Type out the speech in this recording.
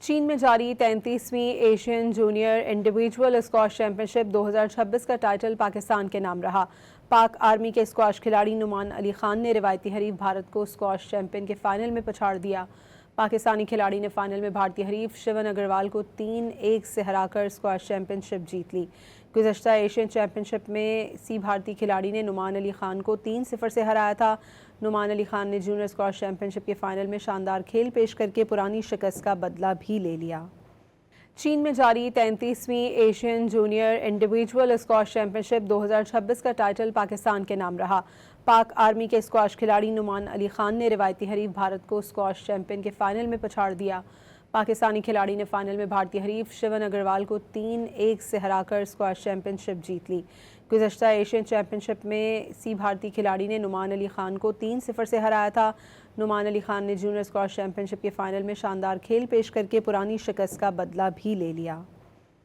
چین میں جاری 33ویں Asian junior individual squash championship 2026 کا ٹائٹل پاکستان کے نام رہا۔ پاک آرمی کے اسکواش کھلاڑی نعمان علی خان نے روایتی حریف بھارت کو اسکواش چیمپئن کے فائنل میں پچھاڑ دیا۔ پاکستانی کھلاڑی نے فائنل میں بھارتی حریف شیون اگروال کو 3-1 سے ہرا کر اسکواش چیمپئن شپ جیت لی۔ گزشتہ ایشین چیمپئن شپ میں بھارتی کھلاڑی نے نعمان علی خان کو 3-0 سے ہرایا تھا۔ نعمان علی خان نے جونیئر اسکواش چیمپئن شپ کے فائنل میں شاندار کھیل پیش کر کے پرانی شکست کا بدلہ بھی لے لیا۔ چین میں جاری 33ویں Asian junior individual squash championship 2026 کا ٹائٹل پاکستان کے نام رہا۔ پاک آرمی کے اسکواش کھلاڑی نعمان علی خان نے روایتی حریف بھارت کو اسکواش چیمپئن کے فائنل میں پچھاڑ دیا۔ پاکستانی کھلاڑی نے فائنل میں بھارتی حریف شیون اگروال کو 3-1 سے ہرا کر اسکواش چیمپئن شپ جیت لی۔ گزشتہ ایشین چیمپئن شپ میں بھارتی کھلاڑی نے نعمان علی خان کو 3-0 سے ہرایا تھا۔ نعمان علی خان نے جونیئر اسکواش چیمپئن شپ کے فائنل میں شاندار کھیل پیش کر کے پرانی شکست کا بدلہ بھی لے لیا۔